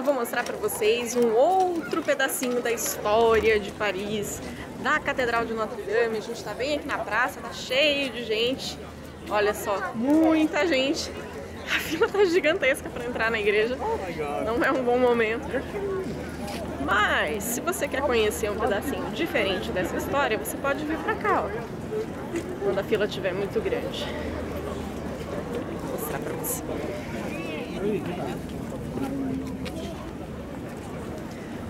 vou mostrar para vocês um outro pedacinho da história de Paris, da Catedral de Notre Dame. A gente está bem aqui na praça, tá cheio de gente. Olha só, muita gente. A fila tá gigantesca para entrar na igreja. Não é um bom momento. Mas, se você quer conhecer um pedacinho diferente dessa história, você pode vir pra cá, ó, quando a fila estiver muito grande. Vou mostrar pra você.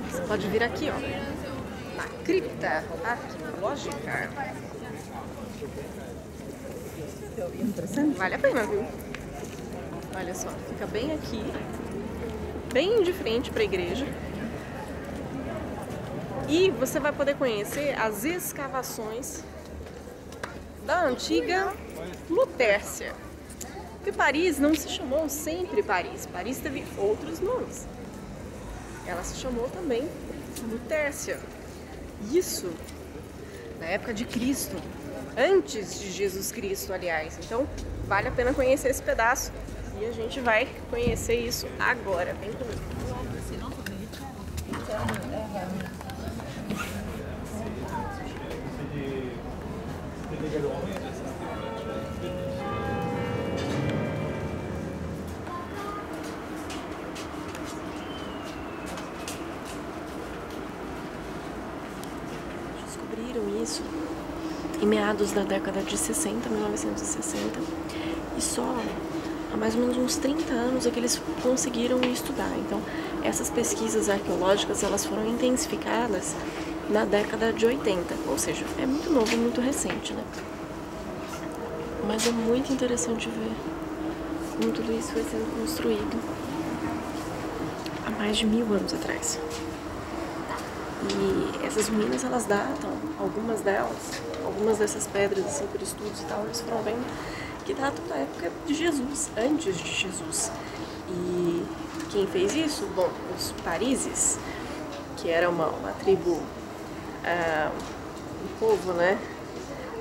Você pode vir aqui, ó, na cripta arqueológica. Vale a pena, viu? Olha só, fica bem aqui, bem de frente pra igreja. E você vai poder conhecer as escavações da antiga Lutércia. Porque Paris não se chamou sempre Paris. Paris teve outros nomes. Ela se chamou também Lutércia. Isso na época de Cristo. Antes de Jesus Cristo, aliás. Então, vale a pena conhecer esse pedaço. E a gente vai conhecer isso agora. Vem comigo. Descobriram isso em meados da década de 60, 1960, e só há mais ou menos uns 30 anos é que eles conseguiram estudar. Então, essas pesquisas arqueológicas, elas foram intensificadas na década de 80, ou seja, é muito novo, muito recente, né? Mas é muito interessante ver como tudo isso foi sendo construído há mais de 1000 anos atrás. E essas ruínas, elas datam, algumas delas, algumas dessas pedras, assim, por estudos e tal, eles foram vendo que datam da época de Jesus, antes de Jesus. E quem fez isso? Bom, os parises, que era uma tribo, um povo, né,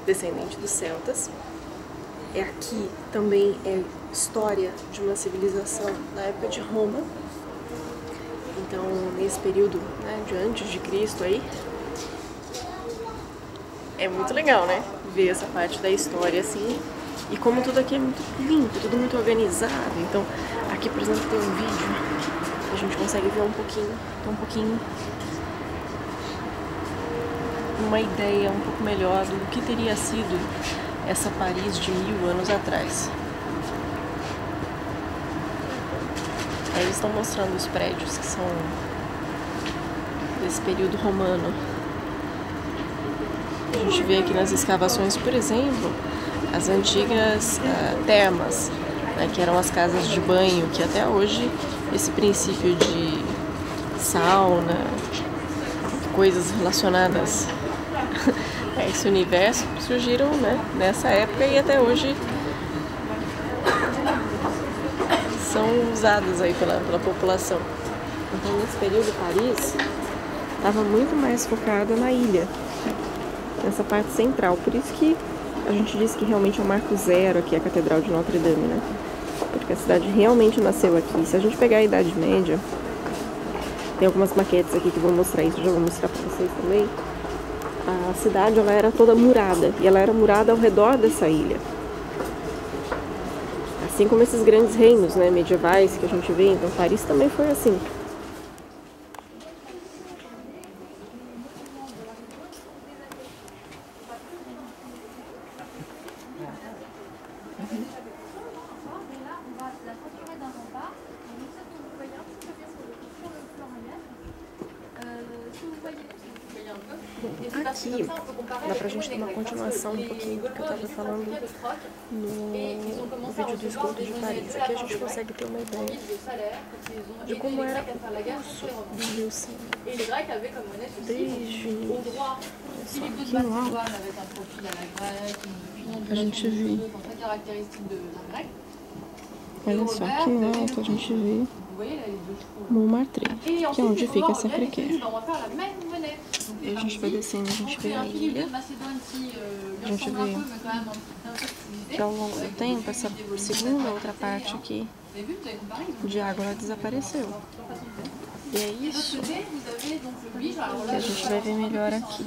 descendente dos celtas. Aqui também é história de uma civilização na época de Roma. Então, nesse período, né, de antes de Cristo aí, é muito legal, né, ver essa parte da história assim. E como tudo aqui é muito limpo, tudo muito organizado. Então, aqui, por exemplo, tem um vídeo que a gente consegue ver um pouquinho uma ideia um pouco melhor do que teria sido essa Paris de 1000 anos atrás. Aí eles estão mostrando os prédios que são desse período romano. A gente vê aqui nas escavações, por exemplo, as antigas termas, né, que eram as casas de banho, que até hoje esse princípio de sauna, coisas relacionadas a esse universo surgiram, né, nessa época e até hoje são usadas aí pela população. Então, nesse período, Paris estava muito mais focada na ilha, nessa parte central. Por isso que a gente diz que realmente é o marco zero aqui, a Catedral de Notre Dame, né? Porque a cidade realmente nasceu aqui. Se a gente pegar a Idade Média, tem algumas maquetes aqui que vou mostrar isso, já vou mostrar para vocês também. A cidade, ela era toda murada, e ela era murada ao redor dessa ilha. Assim como esses grandes reinos, né, medievais que a gente vê, então Paris também foi assim. Aqui dá pra gente ter uma continuação um pouquinho do que eu tava falando no vídeo do esgoto de Paris. Aqui a gente consegue ter uma ideia de como era o curso do Rio Sena desde o início. Aqui no alto a gente vê, olha só, aqui no alto a gente vê Montmartre, que é onde fica essa Sacré-Cœur. E a gente vai descendo, a gente vê a ilha, a gente vê que ao longo do tempo essa segunda outra parte aqui de água ela desapareceu. E é isso que a gente vai ver melhor aqui.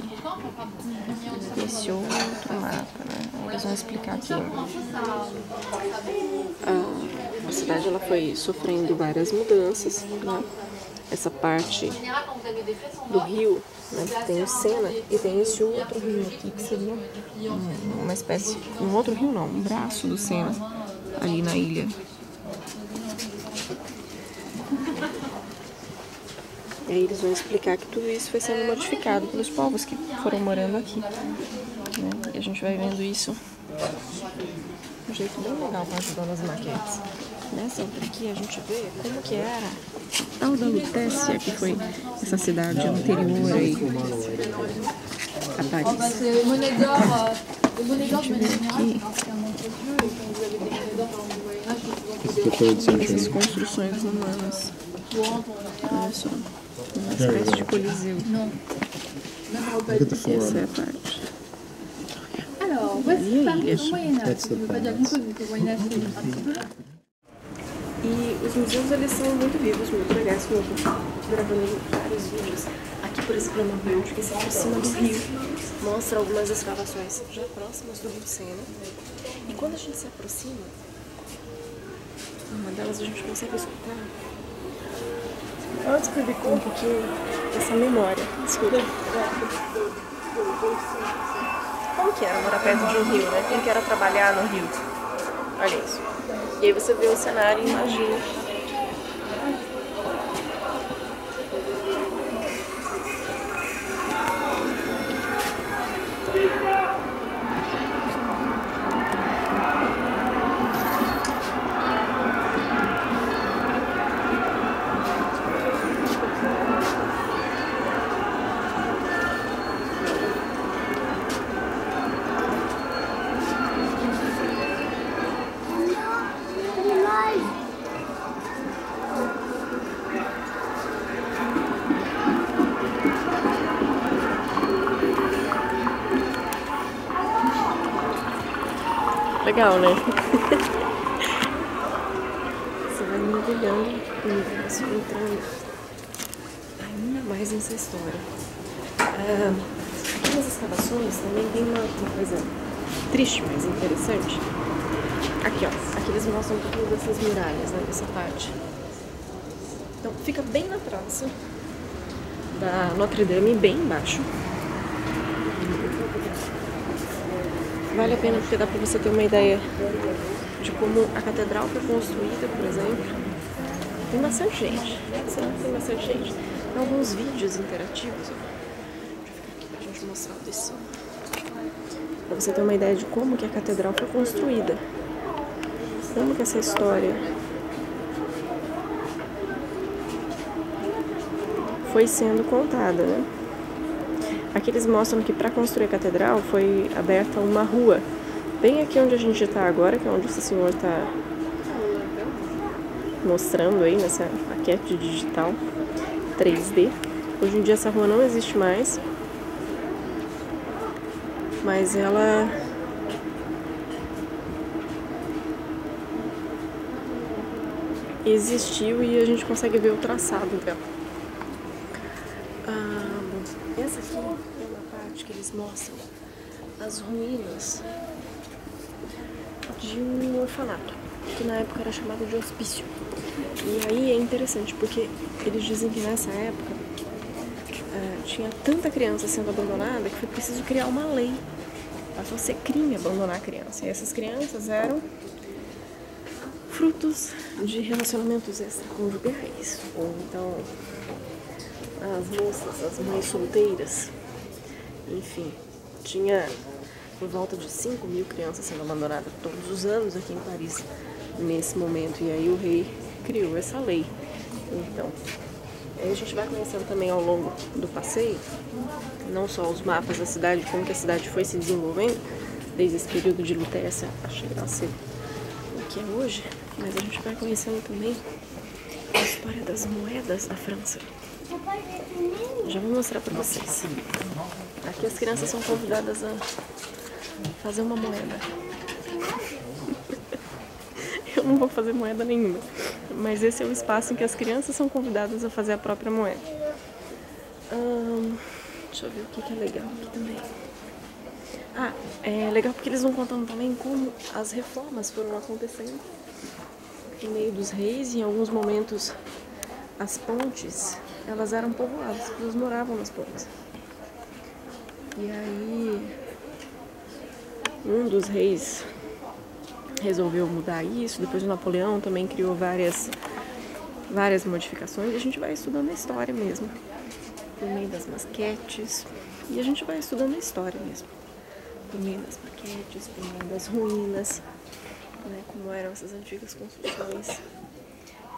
Esse outro mapa, né? Eles vão explicar aqui. A cidade ela foi sofrendo várias mudanças, né? Essa parte do rio, né? Tem o Sena e tem esse outro rio aqui que seria uma espécie, um outro rio não, um braço do Sena ali na ilha. E aí eles vão explicar que tudo isso foi sendo modificado pelos povos que foram morando aqui, né? E a gente vai vendo isso de um jeito bem legal para ajudar nas maquetes. Nessa outra aqui a gente vê como que era tal da Lutécia, que foi essa cidade anterior aí a Paris. A gente vê aqui essas construções romanas. Olha só, uma espécie de coliseu. Essa é a parte. E os museus, eles são muito vivos, muito legais, como eu tô gravando vários vídeos. Aqui, por exemplo, é uma rua que se aproxima do rio, mostra algumas escavações já próximas do rio Sena. E quando a gente se aproxima, uma delas a gente consegue escutar. Antes para ver um pouquinho dessa memória. Desculpa. Como que era morar perto de um rio, né? Como que era trabalhar no rio? Olha isso. E aí você vê o cenário e imagina. Legal, né? Você vai mergulhando no universo, entrando ainda mais nessa história. Aqui nas escavações também tem uma coisa triste, mas interessante. Aqui, ó. Aqui eles mostram um pouquinho dessas muralhas, né? Dessa parte. Então, fica bem na praça da Notre Dame, bem embaixo. Vale a pena porque dá pra você ter uma ideia de como a catedral foi construída, por exemplo. Tem bastante gente. Tem bastante gente. Tem alguns vídeos interativos, ó. Deixa eu ficar aqui pra gente mostrar o desse. Pra você ter uma ideia de como que a catedral foi construída. Como que essa história foi sendo contada, né? Aqui eles mostram que para construir a catedral foi aberta uma rua, bem aqui onde a gente está agora, que é onde esse senhor está mostrando aí nessa maquete digital 3D. Hoje em dia essa rua não existe mais, mas ela existiu e a gente consegue ver o traçado dela. Essa aqui é uma parte que eles mostram as ruínas de um orfanato, que na época era chamado de hospício. E aí é interessante, porque eles dizem que nessa época tinha tanta criança sendo abandonada que foi preciso criar uma lei. Passou a ser crime abandonar a criança. E essas crianças eram frutos de relacionamentos extraconjugais, ou então as moças, as mães solteiras, enfim, tinha por volta de 5.000 crianças sendo abandonadas todos os anos aqui em Paris nesse momento, e aí o rei criou essa lei. Então, a gente vai conhecendo também ao longo do passeio, não só os mapas da cidade, como que a cidade foi se desenvolvendo desde esse período de Lutécia a chegar a ser o que é hoje, mas a gente vai conhecendo também a história das moedas da França. Já vou mostrar pra vocês. Aqui as crianças são convidadas a fazer uma moeda. Eu não vou fazer moeda nenhuma. mas esse é o espaço em que as crianças são convidadas a fazer a própria moeda. Deixa eu ver o que é legal aqui também. É legal porque eles vão contando também como as reformas foram acontecendo no meio dos reis. Em alguns momentos as pontes, elas eram povoadas, as pessoas moravam nas pontes. E aí um dos reis resolveu mudar isso, depois o Napoleão também criou várias modificações, e a gente vai estudando a história mesmo, por meio das maquetes, e a gente vai estudando a história mesmo, por meio das maquetes, por meio das ruínas, né, como eram essas antigas construções.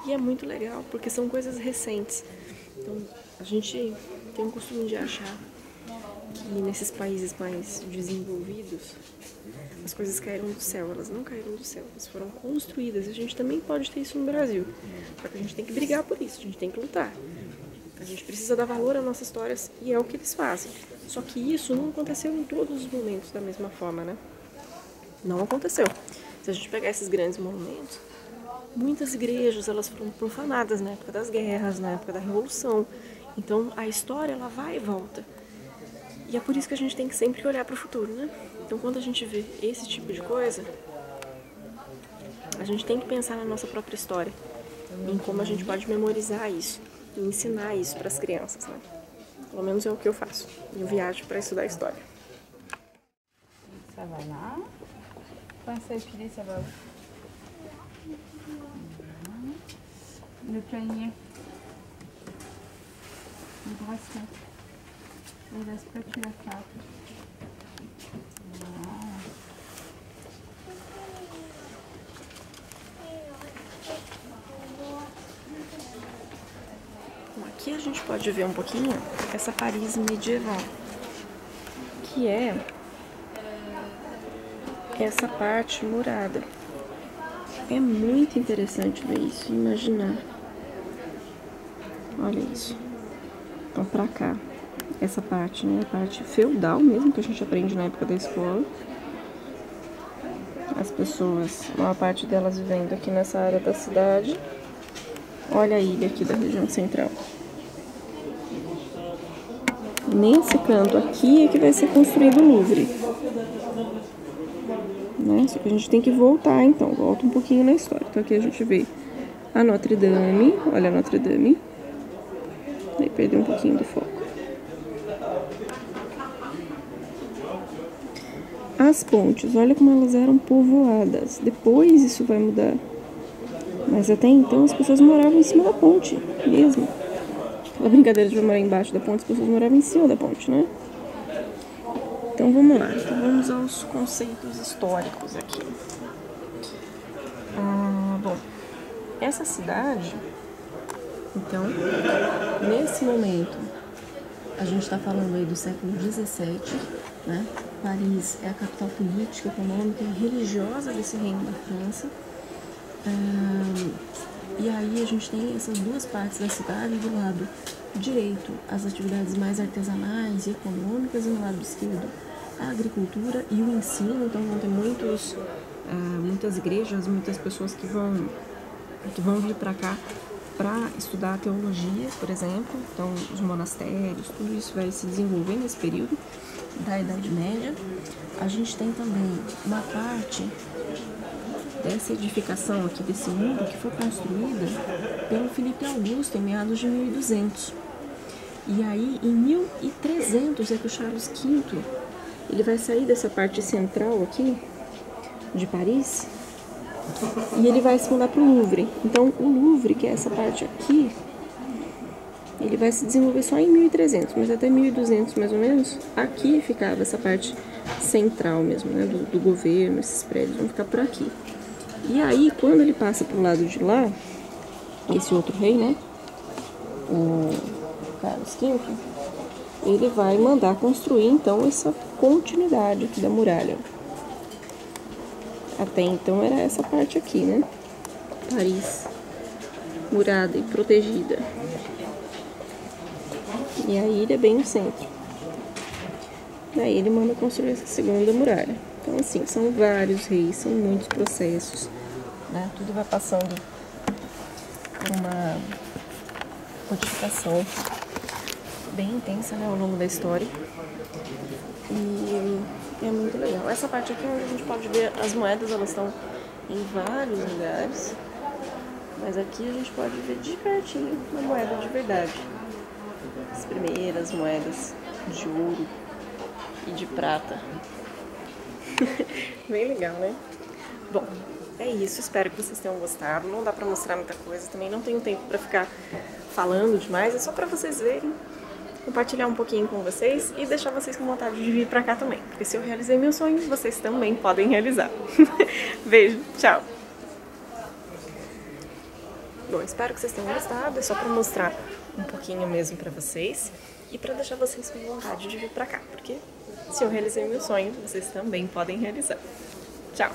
E é muito legal, porque são coisas recentes. Então, a gente tem o costume de achar que nesses países mais desenvolvidos, as coisas caíram do céu. Elas não caíram do céu, elas foram construídas. A gente também pode ter isso no Brasil. Só que a gente tem que brigar por isso, a gente tem que lutar. A gente precisa dar valor às nossas histórias, e é o que eles fazem. Só que isso não aconteceu em todos os momentos da mesma forma, né? Não aconteceu. Se a gente pegar esses grandes monumentos, muitas igrejas elas foram profanadas na época das guerras, na época da Revolução. Então a história ela vai e volta. E é por isso que a gente tem que sempre olhar para o futuro, né? Então quando a gente vê esse tipo de coisa, a gente tem que pensar na nossa própria história, em como a gente pode memorizar isso e ensinar isso para as crianças, né? Pelo menos é o que eu faço. Eu viajo para estudar história. Ça va là. Pince à épiler, ça va où? Le poignet. Le bracelet. Et la spatule à quatre. Bom, aqui a gente pode ver um pouquinho essa Paris medieval, que é essa parte murada. É muito interessante ver isso, imaginar. Olha isso. Então, pra cá, essa parte, né? A parte feudal mesmo, que a gente aprende na época da escola. As pessoas, uma parte delas vivendo aqui nessa área da cidade. Olha a ilha aqui da região central. Nesse canto aqui é que vai ser construído o Louvre. Né? Só que a gente tem que voltar, então. Volta um pouquinho na história. Então aqui a gente vê a Notre Dame. Olha a Notre Dame. Aí perdeu um pouquinho do foco. As pontes, olha como elas eram povoadas. Depois isso vai mudar. Mas até então as pessoas moravam em cima da ponte mesmo. A brincadeira de morar embaixo da ponte, as pessoas moravam em cima da ponte, né? Então vamos lá. Então vamos aos conceitos históricos aqui. Bom, essa cidade, então, nesse momento, a gente está falando aí do século XVII, né? Paris é a capital política, econômica e religiosa desse reino da França. E aí a gente tem essas duas partes da cidade. Do lado direito, as atividades mais artesanais e econômicas, e no lado esquerdo, a agricultura e o ensino. Então vão ter muitas igrejas, muitas pessoas que vão vir para cá para estudar teologia, por exemplo. Então os monastérios, tudo isso vai se desenvolver nesse período da Idade Média. A gente tem também uma parte dessa edificação aqui, desse muro, que foi construída pelo Filipe Augusto em meados de 1200. E aí, em 1300, é que o Charles V ele vai sair dessa parte central aqui de Paris e ele vai se mudar para o Louvre. Então, o Louvre, que é essa parte aqui, ele vai se desenvolver só em 1300, mas até 1200, mais ou menos, aqui ficava essa parte central mesmo, né, do governo. Esses prédios vão ficar por aqui. E aí, quando ele passa pro lado de lá, esse outro rei, né, o Carlos V, ele vai mandar construir, então, essa continuidade aqui da muralha. Até então era essa parte aqui, né, Paris, murada e protegida. E a ilha é bem no centro. Daí ele manda construir essa segunda muralha. Então, assim, são vários reis, são muitos processos, né? Tudo vai passando por uma modificação bem intensa, né, ao longo da história. E é muito legal. Essa parte aqui é onde a gente pode ver as moedas, elas estão em vários lugares. Mas aqui a gente pode ver de pertinho uma moeda de verdade. As primeiras moedas de ouro e de prata. Bem legal, né? Bom, é isso. Espero que vocês tenham gostado. Não dá pra mostrar muita coisa. Também não tenho tempo pra ficar falando demais. É só pra vocês verem, compartilhar um pouquinho com vocês e deixar vocês com vontade de vir pra cá também. Porque se eu realizei meu sonho, vocês também podem realizar. Beijo, tchau! Bom, espero que vocês tenham gostado. É só pra mostrar um pouquinho mesmo pra vocês e pra deixar vocês com vontade de vir pra cá. Porque se eu realizei meu sonho, vocês também podem realizar. Tchau!